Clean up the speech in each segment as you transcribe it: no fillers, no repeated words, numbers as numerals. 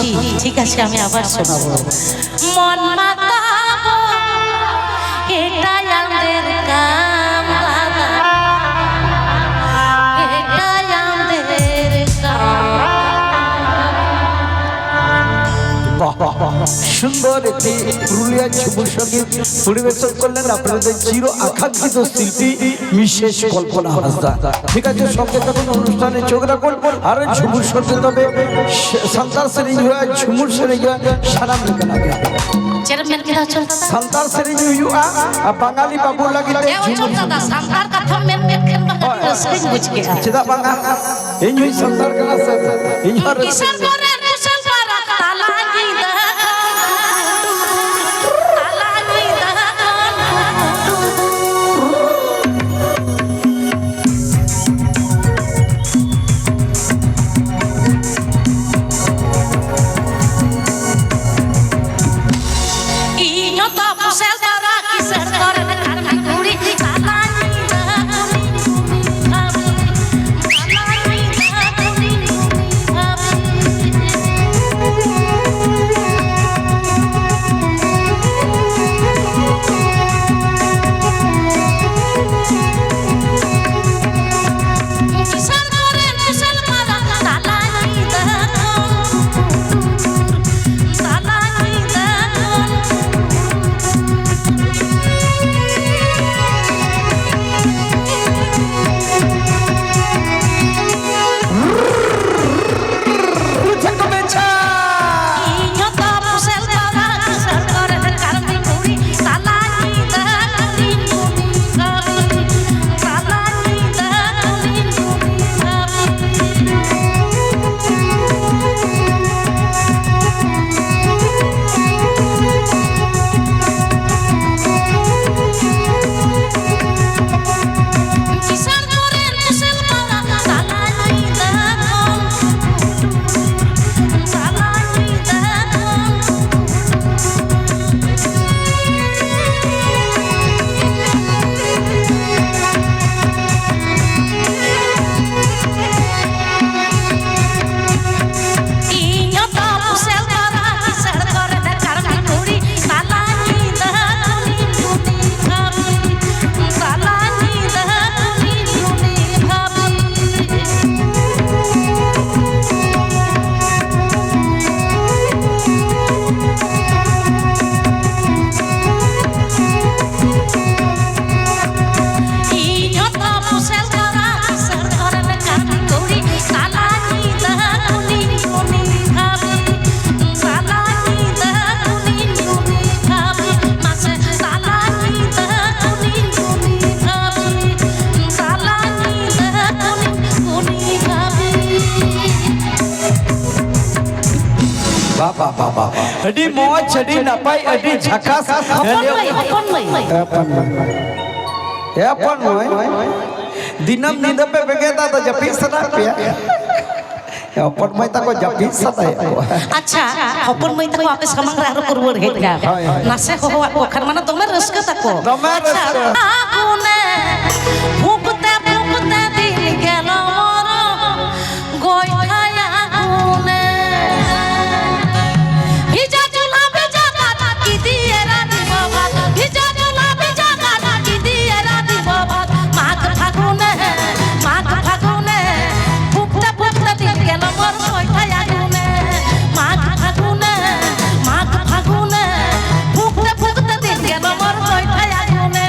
সখী ঠিক আছে আমি আবার শোনাবো। মন মাতাবো এটাই আমাদের কাম দাদা, এটাই আমাদের কাম। সুন্দর একটি পুরুলিয়া ঝুমুর সঙ্গীত পরিবেশন করলেন আপনাদের চির আকাঙ্ক্ষিত শিল্পী মিসেস কল্পনা হাসদা। ঠিক আছে, সঙ্গে তখন অনুষ্ঠানে চোখ রাখুন। আর ঝুমুর সঙ্গীত হবে संतार श्रेणी हुआ झुमुर श्रेणी हुआ सारा मिलकर लगे चेयरमैन के चल संतार श्रेणी हुआ अब बंगाली बाबू लगी ए ओ चल दादा संतार का थम मेन खेल बंगाली स्क्रीन बुझ के चिदा बंगाल इन हुई संतार का से इन हर किसान करे कुशल पारा ताला की दा ताला की दा अड़ी मौज अड़ी नपाई अड़ी झकास दिनम नींद पे बेगेता तो जपी सदा पे अपन मैं तको जपी सदा अच्छा अपन मैं तको आपे समंग रारो करवर हेत गा नासे हो ओखर माने तोमे रस्क तको अच्छा आगुने फुकते फुकते दिन गेलो मोर गोइठाया आगुने भिजा चुला भिजा काटा की दिए राती बाबा भिजा चुला भिजा काटा की दिए राती बाबा माघ फागुने फुकते फुकते दिन गेलो मोर गोइठाया आगुने माघ फागुने फुकते फुकते दिन गेलो मोर गोइठाया आगुने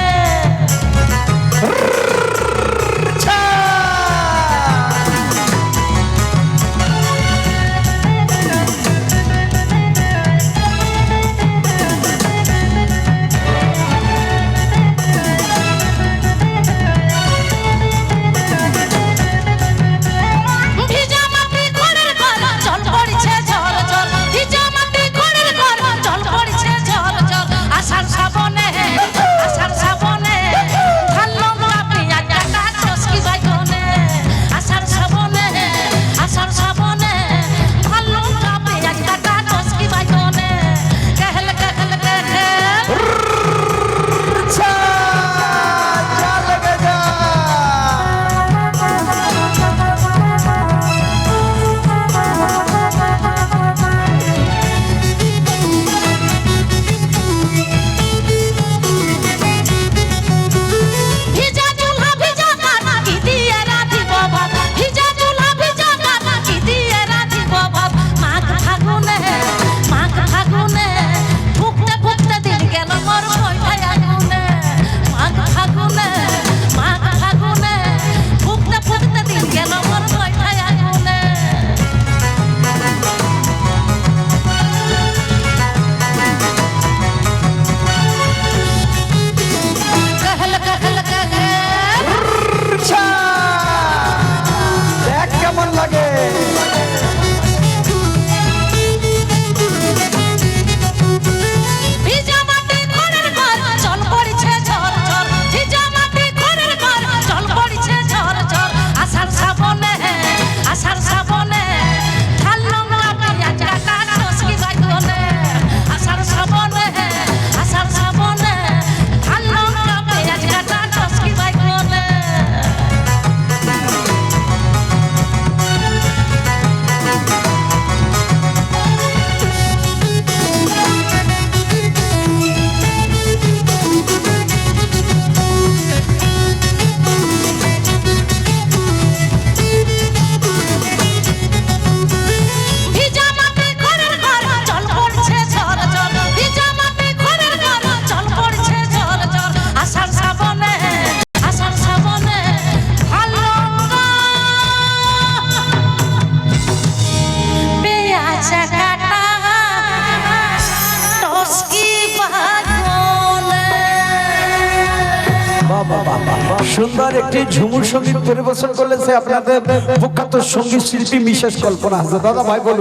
সুন্দর একটি ঝুমুর সঙ্গীত পরিবেশন করলেন সে আপনাদের প্রখ্যাত সঙ্গীত শিল্পী মিসেস কল্পনা হাজরা। দাদা ভাই বলুন।